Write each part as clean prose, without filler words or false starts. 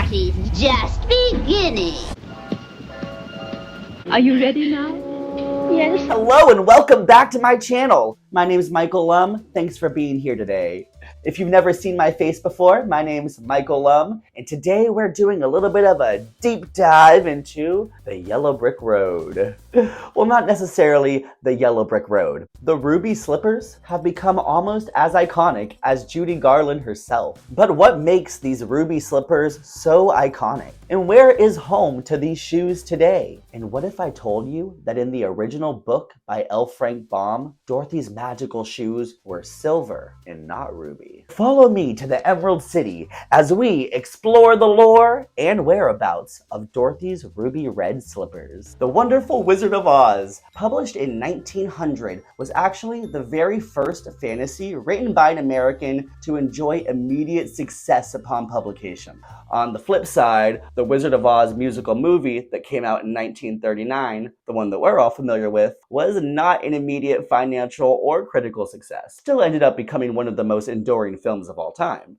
party's just beginning. Are you ready now? Yes. Hello and welcome back to my channel. My name is Michael Lum. Thanks for being here today. If you've never seen my face before, my name's Michael Lum, and today we're doing a little bit of a deep dive into the Yellow Brick Road. Well, not necessarily the Yellow Brick Road. The ruby slippers have become almost as iconic as Judy Garland herself. But what makes these ruby slippers so iconic? And where is home to these shoes today? And what if I told you that in the original book by L. Frank Baum, Dorothy's magical shoes were silver and not ruby? Follow me to the Emerald City as we explore the lore and whereabouts of Dorothy's ruby red slippers. The Wonderful Wizard of Oz, published in 1900, was actually the very first fantasy written by an American to enjoy immediate success upon publication. On the flip side, the Wizard of Oz musical movie that came out in 1939, the one that we're all familiar with, was not an immediate financial or critical success. Still ended up becoming one of the most enduring films of all time.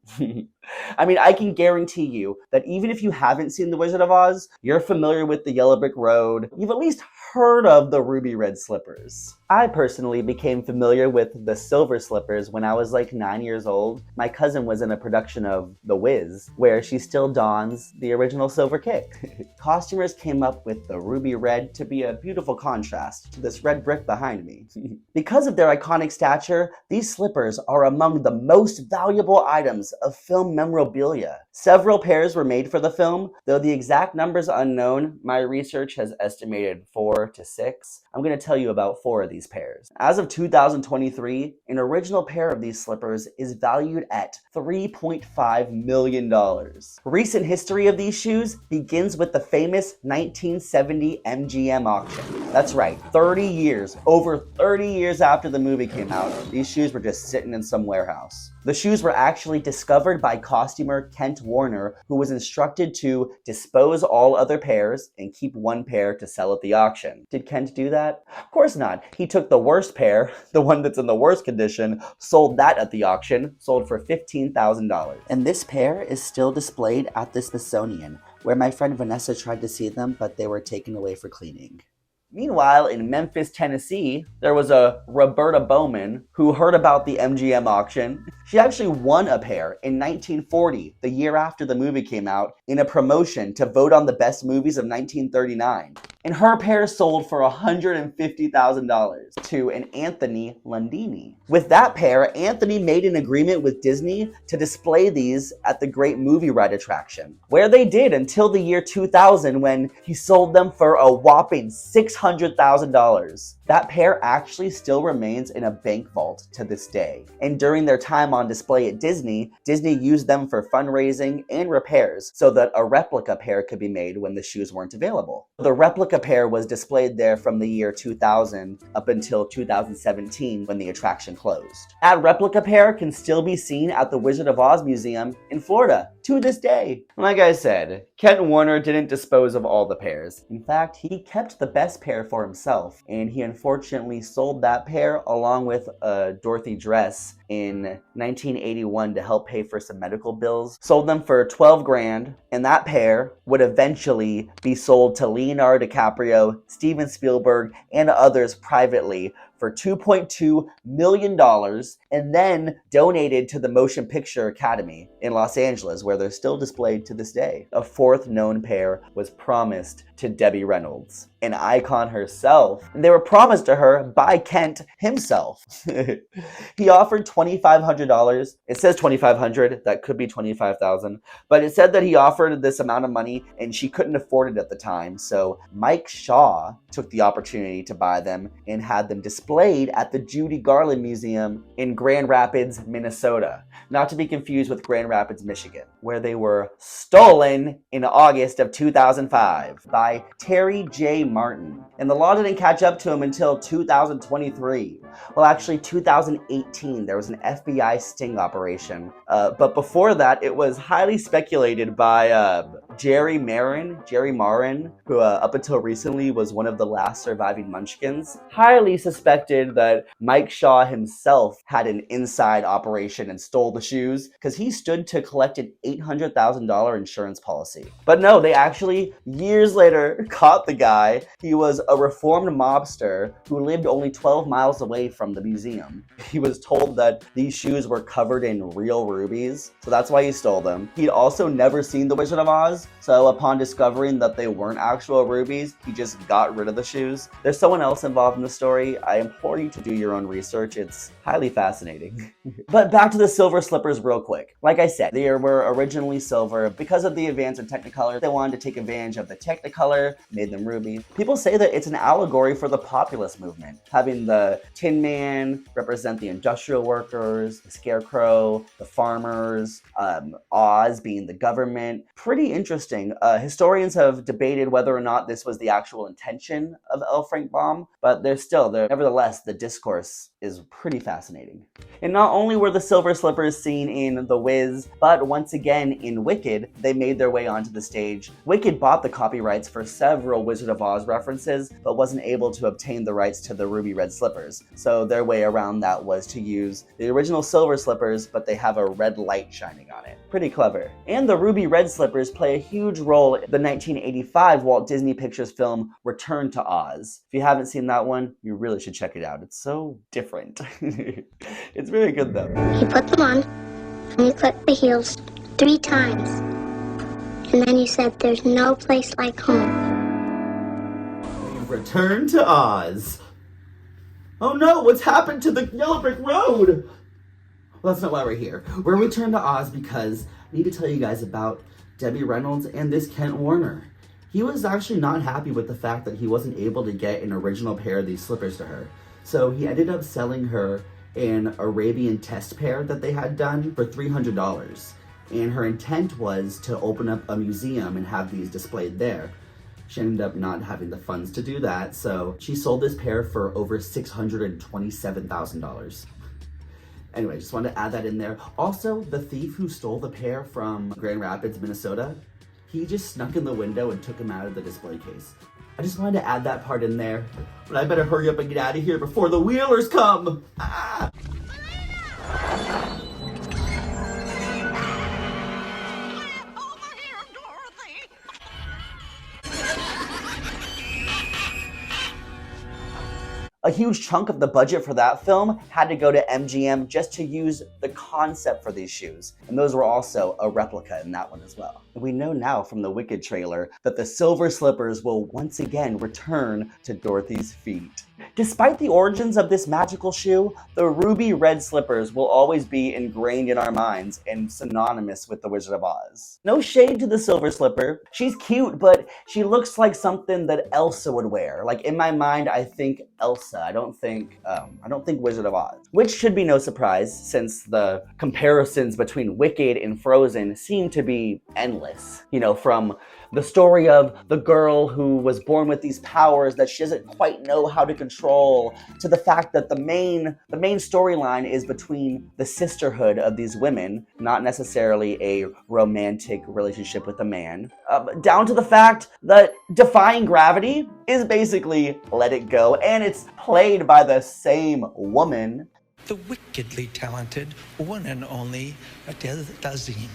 I mean, I can guarantee you that even if you haven't seen The Wizard of Oz, you're familiar with the Yellow Brick Road. You've at least heard of the ruby red slippers. I personally became familiar with the silver slippers when I was like 9 years old. My cousin was in a production of The Wiz, where she still dons the original silver kick. Costumers came up with the ruby red to be a beautiful contrast to this red brick behind me. Because of their iconic stature, these slippers are among the most valuable items of film memorabilia. Several pairs were made for the film, though the exact numbers unknown. My research has estimated 4 to 6. I'm going to tell you about 4 of these pairs. As of 2023, an original pair of these slippers is valued at $3.5 million. Recent history of these shoes begins with the famous 1970 MGM auction. That's right, 30 years, over 30 years after the movie came out, these shoes were just sitting in some warehouse. The shoes were actually discovered by costumer Kent Warner, who was instructed to dispose all other pairs and keep one pair to sell at the auction. Did Kent do that? Of course not. He took the worst pair, the one that's in the worst condition, sold that at the auction, sold for $15,000. And this pair is still displayed at the Smithsonian, where my friend Vanessa tried to see them, but they were taken away for cleaning. Meanwhile, in Memphis, Tennessee, there was a Roberta Bowman who heard about the MGM auction. She actually won a pair in 1940, the year after the movie came out, in a promotion to vote on the best movies of 1939. And her pair sold for $150,000 to an Anthony Lundini. With that pair, Anthony made an agreement with Disney to display these at the Great Movie Ride attraction, where they did until the year 2000 when he sold them for a whopping $600,000. That pair actually still remains in a bank vault to this day. And during their time on display at Disney, Disney used them for fundraising and repairs so that a replica pair could be made when the shoes weren't available. The replica pair was displayed there from the year 2000 up until 2017 when the attraction closed. That replica pair can still be seen at the Wizard of Oz Museum in Florida to this day. Like I said, Kent Warner didn't dispose of all the pairs. In fact, he kept the best pair for himself, and he unfortunately sold that pair along with a Dorothy dress in 1981 to help pay for some medical bills. Sold them for 12 grand, and that pair would eventually be sold to Leonardo DiCaprio, Steven Spielberg, and others privately for $2.2 million, and then donated to the Motion Picture Academy in Los Angeles, where they're still displayed to this day. A fourth known pair was promised to Debbie Reynolds, an icon herself, and they were promised to her by Kent himself. He offered $2,500. It says $2,500, that could be $25,000, but it said that he offered this amount of money and she couldn't afford it at the time, so Mike Shaw took the opportunity to buy them and had them displayed at the Judy Garland Museum in Grand Rapids, Minnesota. Not to be confused with Grand Rapids, Michigan, where they were stolen in August of 2005 by Terry J. Martin. And the law didn't catch up to him until 2023. Well, actually 2018, there was an FBI sting operation. But before that, it was highly speculated by Jerry Marin, who up until recently was one of the last surviving Munchkins, highly suspected suspected that Mike Shaw himself had an inside operation and stole the shoes because he stood to collect an $800,000 insurance policy. But no, they actually, years later, caught the guy. He was a reformed mobster who lived only 12 miles away from the museum. He was told that these shoes were covered in real rubies, so that's why he stole them. He'd also never seen The Wizard of Oz, so upon discovering that they weren't actual rubies, he just got rid of the shoes. There's someone else involved in the story. I implore you to do your own research. It's highly fascinating. But back to the silver slippers real quick. Like I said, they were originally silver. Because of the advance in Technicolor, they wanted to take advantage of the Technicolor, made them rubies. People say that it's an allegory for the populist movement, having the Tin Man represent the industrial workers, the Scarecrow, the farmers, Oz being the government. Pretty interesting. Historians have debated whether or not this was the actual intention of L. Frank Baum, but nevertheless, the discourse is pretty fascinating. And not only were the silver slippers seen in The Wiz, but once again in Wicked, they made their way onto the stage. Wicked bought the copyrights for several Wizard of Oz references, but wasn't able to obtain the rights to the ruby red slippers. So their way around that was to use the original silver slippers, but they have a red light shining on it. Pretty clever. And the ruby red slippers play a huge role in the 1985 Walt Disney Pictures film Return to Oz. If you haven't seen that one, you really should check it out. It's so different. It's very good though. You put them on, and you click the heels 3 times. And then you said, "There's no place like home." We've returned to Oz. Oh no, what's happened to the yellow brick road? Well, that's not why we're here. We're returned to Oz because I need to tell you guys about Debbie Reynolds and this Kent Warner. He was actually not happy with the fact that he wasn't able to get an original pair of these slippers to her. So he ended up selling her an Arabian test pair that they had done for $300. And her intent was to open up a museum and have these displayed there. She ended up not having the funds to do that, so she sold this pair for over $627,000. Anyway, just wanted to add that in there. Also, the thief who stole the pair from Grand Rapids, Minnesota, he just snuck in the window and took them out of the display case. I just wanted to add that part in there, but I better hurry up and get out of here before the Wheelers come! Ah! Over here, Dorothy! A huge chunk of the budget for that film had to go to MGM just to use the concept for these shoes. And those were also a replica in that one as well. And we know now from the Wicked trailer that the silver slippers will once again return to Dorothy's feet. Despite the origins of this magical shoe, the ruby red slippers will always be ingrained in our minds and synonymous with the Wizard of Oz. No shade to the silver slipper. She's cute, but she looks like something that Elsa would wear. Like in my mind, I think Elsa. I don't think Wizard of Oz. Which should be no surprise since the comparisons between Wicked and Frozen seem to be endless. You know, from the story of the girl who was born with these powers that she doesn't quite know how to control, to the fact that the main storyline is between the sisterhood of these women, not necessarily a romantic relationship with a man, down to the fact that defying gravity is basically Let It Go, and it's played by the same woman. The wickedly talented one and only Adele Dazeem.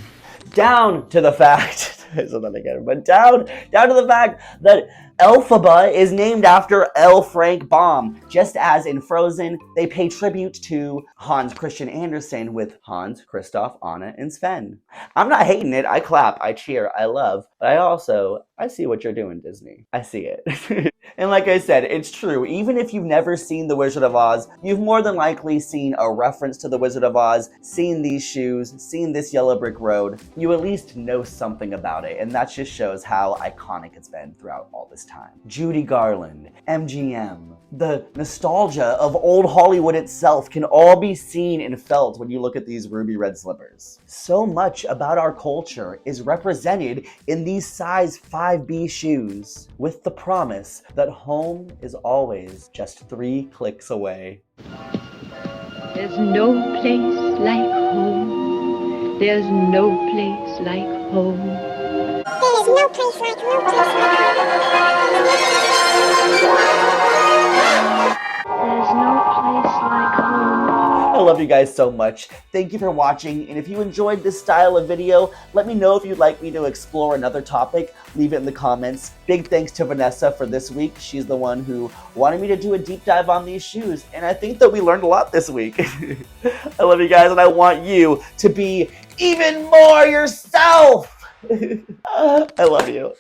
Down to the fact down to the fact that Elphaba is named after L. Frank Baum, just as in Frozen, they pay tribute to Hans Christian Andersen with Hans, Kristoff, Anna, and Sven. I'm not hating it. I clap, I cheer, I love, but I see what you're doing, Disney. I see it. And like I said, it's true. Even if you've never seen The Wizard of Oz, you've more than likely seen a reference to The Wizard of Oz, seen these shoes, seen this yellow brick road. You at least know something about it, and that just shows how iconic it's been throughout all this time. Judy Garland, MGM, the nostalgia of old Hollywood itself can all be seen and felt when you look at these ruby red slippers. So much about our culture is represented in these size 5B shoes, with the promise that home is always just 3 clicks away. There's no place like home. There's no place like home. There's no place like There's no love you guys so much. Thank you for watching, and if you enjoyed this style of video, let me know if you'd like me to explore another topic. Leave it in the comments. Big thanks to Vanessa for this week. She's the one who wanted me to do a deep dive on these shoes, and I think that we learned a lot this week. I love you guys, and I want you to be even more yourself. I love you.